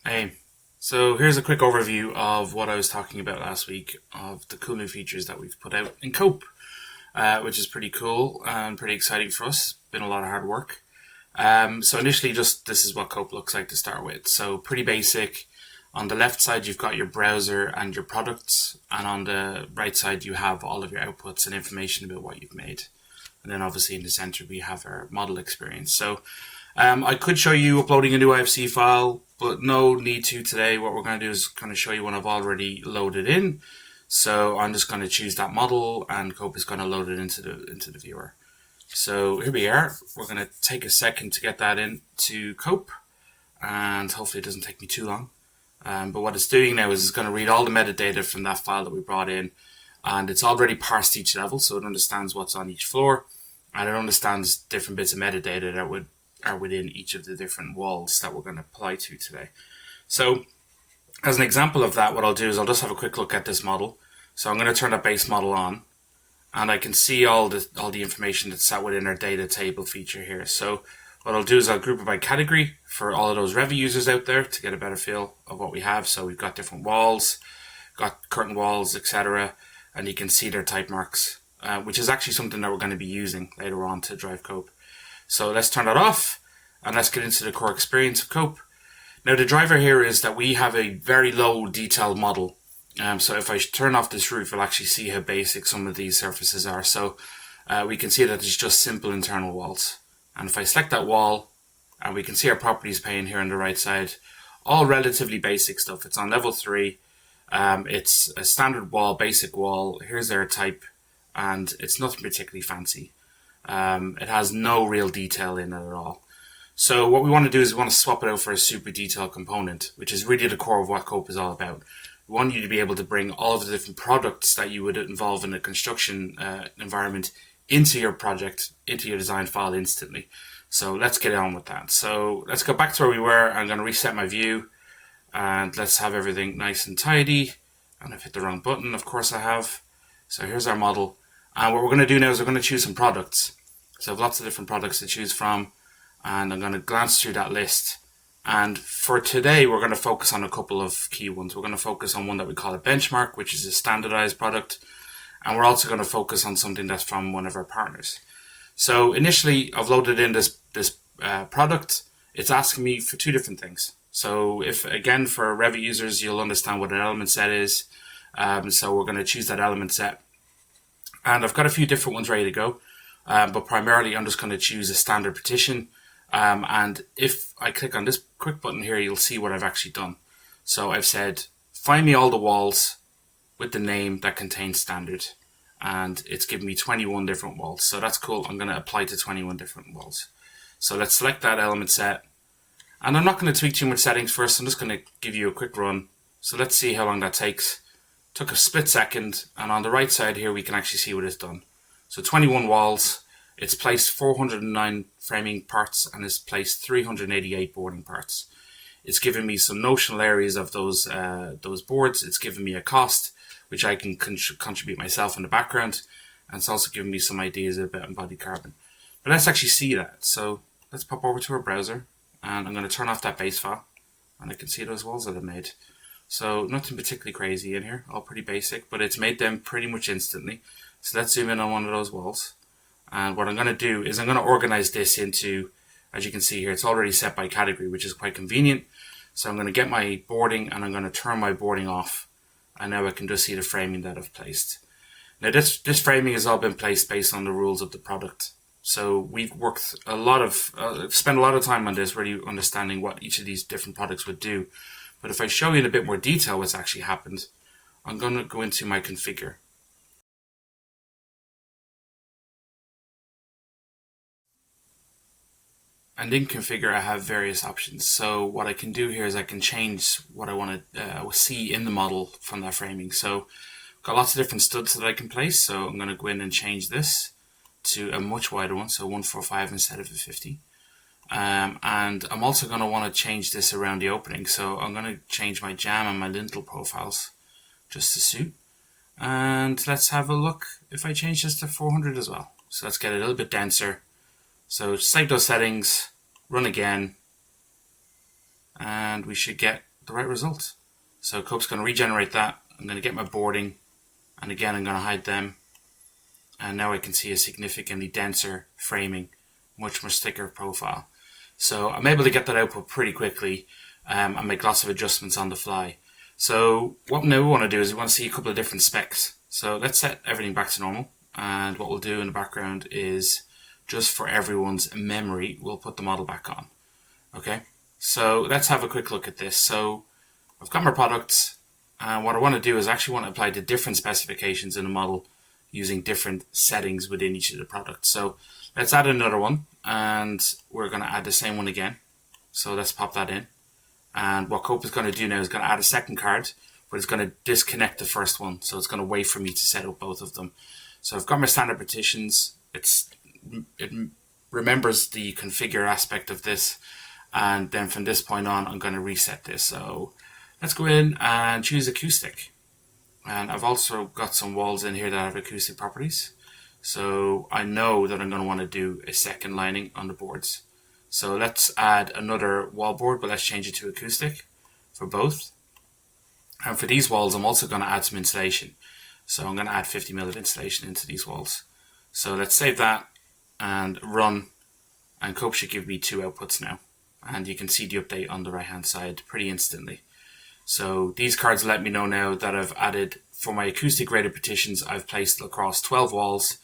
Hey, so here's a quick overview of what I was talking about last week of the cool new features that we've put out in Kope, which is pretty cool and pretty exciting for us. Been a lot of hard work. So initially, just this is what Kope looks like to start with. So pretty basic. On the left side, you've got your browser and your products, and on the right side, you have all of your outputs and information about what you've made. And then obviously in the center, we have our model experience. So I could show you uploading a new IFC file, but no need to today. What we're going to do is kind of show you one I've already loaded in. So I'm just going to choose that model, and Kope is going to load it into the viewer. So here we are. We're going to take a second to get that into Kope, and hopefully it doesn't take me too long. But what it's doing now is it's going to read all the metadata from that file that we brought in, and it's already parsed each level, so it understands what's on each floor, and it understands different bits of metadata that are within each of the different walls that we're going to apply to today. So as an example of that, what I'll do is I'll just have a quick look at this model. So I'm going to turn that base model on, and I can see all the information that's sat within our data table feature here. So what I'll do is I'll group it by category for all of those Revit users out there to get a better feel of what we have. So we've got different walls, got curtain walls, etc. And you can see their type marks, which is actually something that we're going to be using later on to drive Kope. So let's turn that off, and let's get into the core experience of Kope. Now the driver here is that we have a very low detailed model. So if I turn off this roof, we'll actually see how basic some of these surfaces are. So we can see that it's just simple internal walls. And if I select that wall, and we can see our properties pane here on the right side, all relatively basic stuff. It's on level 3. It's a standard wall, basic wall. Here's their type, and it's nothing particularly fancy. It has no real detail in it at all. So what we want to do is we want to swap it out for a super detailed component, which is really the core of what Kope is all about. We want you to be able to bring all of the different products that you would involve in a construction environment into your project, into your design file instantly. So let's get on with that. So let's go back to where we were. I'm going to reset my view, and let's have everything nice and tidy. And I've hit the wrong button, of course I have. So here's our model. And what we're going to do now is we're going to choose some products. So I have lots of different products to choose from, and I'm going to glance through that list. And for today, we're going to focus on a couple of key ones. We're going to focus on one that we call a benchmark, which is a standardized product. And we're also going to focus on something that's from one of our partners. So initially, I've loaded in this product. It's asking me for two different things. So if, again, for Revit users, you'll understand what an element set is. So we're going to choose that element set. And I've got a few different ones ready to go. But primarily, I'm just going to choose a standard partition. And if I click on this quick button here, you'll see what I've actually done. So I've said, find me all the walls with the name that contains standard. And it's given me 21 different walls. So that's cool. I'm going to apply to 21 different walls. So let's select that element set. And I'm not going to tweak too much settings first. I'm just going to give you a quick run. So let's see how long that takes. Took a split second. And on the right side here, we can actually see what it's done. So 21 walls. It's placed 409 framing parts, and it's placed 388 boarding parts. It's given me some notional areas of those boards. It's given me a cost, which I can contribute myself in the background, and it's also given me some ideas about embodied carbon. But let's actually see that. So let's pop over to our browser, and I'm going to turn off that base file, and I can see those walls that I've made. So nothing particularly crazy in here, all pretty basic, but it's made them pretty much instantly. So let's zoom in on one of those walls. And what I'm going to do is I'm going to organize this into, as you can see here, it's already set by category, which is quite convenient. So I'm going to get my boarding, and I'm going to turn my boarding off. And now I can just see the framing that I've placed. Now this framing has all been placed based on the rules of the product. So we've worked spent a lot of time on this, really understanding what each of these different products would do. But if I show you in a bit more detail what's actually happened, I'm going to go into my configure. And in configure, I have various options. So what I can do here is I can change what I want to see in the model from that framing. So I've got lots of different studs that I can place. So I'm going to go in and change this to a much wider one, so 145 instead of a 50. And I'm also going to want to change this around the opening. So I'm going to change my jamb and my lintel profiles just to suit. And let's have a look if I change this to 400 as well. So let's get a little bit denser. So save those settings, run again, and we should get the right result. So Kope's going to regenerate that. I'm going to get my boarding, and again I'm going to hide them, and now I can see a significantly denser framing, much more thicker profile. So I'm able to get that output pretty quickly and make lots of adjustments on the fly. So what now we want to do is we want to see a couple of different specs. So let's set everything back to normal, and what we'll do in the background is, just for everyone's memory, we'll put the model back on. Okay, so let's have a quick look at this. So I've got my products, and what I want to do is actually want to apply the different specifications in the model using different settings within each of the products. So let's add another one, and we're going to add the same one again. So let's pop that in. And what Kope is going to do now is going to add a second card, but it's going to disconnect the first one. So it's going to wait for me to set up both of them. So I've got my standard partitions. It remembers the configure aspect of this. And then from this point on, I'm going to reset this. So let's go in and choose acoustic. And I've also got some walls in here that have acoustic properties. So I know that I'm going to want to do a second lining on the boards. So let's add another wall board, but let's change it to acoustic for both. And for these walls, I'm also going to add some insulation. So I'm going to add 50 mil of insulation into these walls. So let's save that and run. And Kope should give me 2 outputs now. And you can see the update on the right hand side pretty instantly. So these cards let me know now that I've added, for my acoustic rated partitions, I've placed across 12 walls.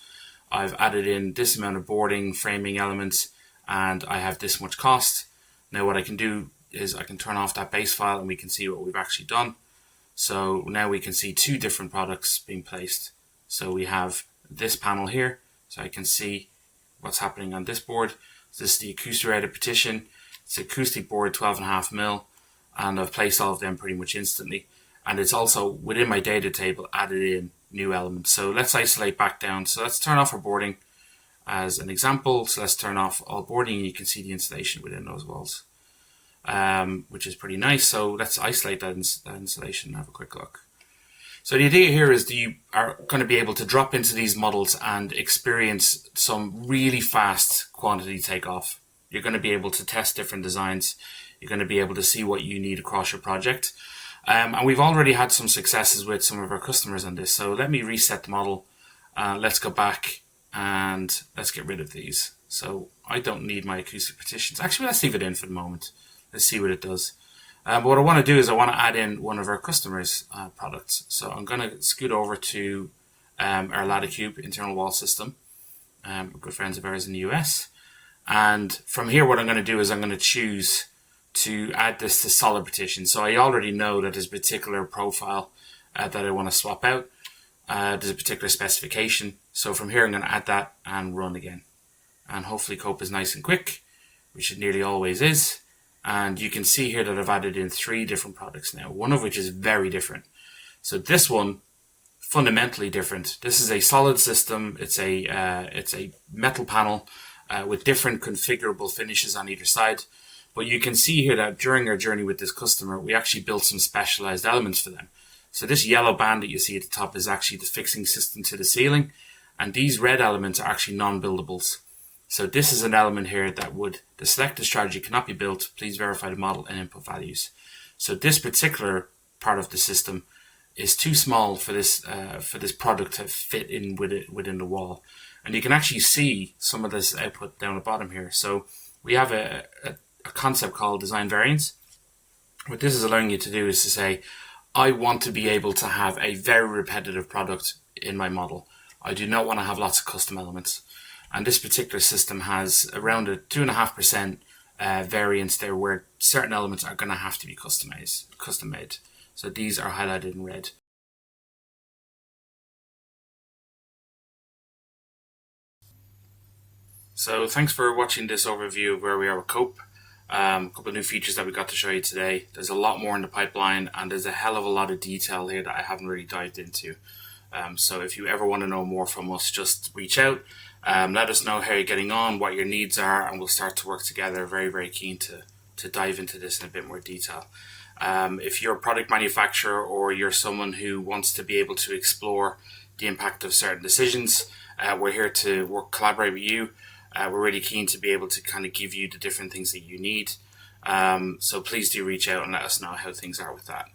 I've added in this amount of boarding, framing elements, and I have this much cost. Now what I can do is I can turn off that base file and we can see what we've actually done. So now we can see 2 different products being placed. So we have this panel here, so I can see what's happening on this board. This is the acoustic rated partition. It's acoustic board 12.5 mil, and I've placed all of them pretty much instantly. And it's also within my data table added in new elements. So let's isolate back down. So let's turn off our boarding as an example. So let's turn off all boarding, and you can see the insulation within those walls, which is pretty nice. So let's isolate that insulation and have a quick look. So the idea here is that you are going to be able to drop into these models and experience some really fast quantity takeoff. You're going to be able to test different designs. You're going to be able to see what you need across your project. And we've already had some successes with some of our customers on this. So let me reset the model. Let's go back and let's get rid of these. So I don't need my acoustic partitions. Actually, let's leave it in for the moment. Let's see what it does. But what I want to do is I want to add in one of our customers' products. So I'm going to scoot over to our Latticube internal wall system. Good friends of ours in the US. And from here, what I'm going to do is I'm going to choose to add this to solid partition. So I already know that there's a particular profile that I want to swap out. There's a particular specification. So from here, I'm going to add that and run again. And hopefully Kope is nice and quick, which it nearly always is. And you can see here that I've added in 3 different products now, one of which is very different. So this one, fundamentally different. This is a solid system. It's a metal panel with different configurable finishes on either side. But you can see here that during our journey with this customer, we actually built some specialized elements for them. So this yellow band that you see at the top is actually the fixing system to the ceiling. And these red elements are actually non-buildables. So this is an element here that would, the selected strategy cannot be built. Please verify the model and input values. So this particular part of the system is too small for this product to fit in within the wall. And you can actually see some of this output down the bottom here. So we have a concept called design variance. What this is allowing you to do is to say, I want to be able to have a very repetitive product in my model. I do not want to have lots of custom elements. And this particular system has around a 2.5% variance there, where certain elements are going to have to be custom made. So these are highlighted in red. So thanks for watching this overview of where we are with Kope. A couple of new features that we got to show you today. There's a lot more in the pipeline, and there's a hell of a lot of detail here that I haven't really dived into. So if you ever want to know more from us, just reach out. Let us know how you're getting on, what your needs are, and we'll start to work together. Very, very keen to dive into this in a bit more detail. If you're a product manufacturer or you're someone who wants to be able to explore the impact of certain decisions, we're here to collaborate with you. We're really keen to be able to kind of give you the different things that you need. So please do reach out and let us know how things are with that.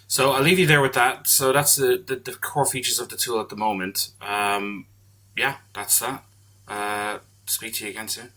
So I'll leave you there with that. So that's the core features of the tool at the moment. Yeah, that's that. Speak to you again soon.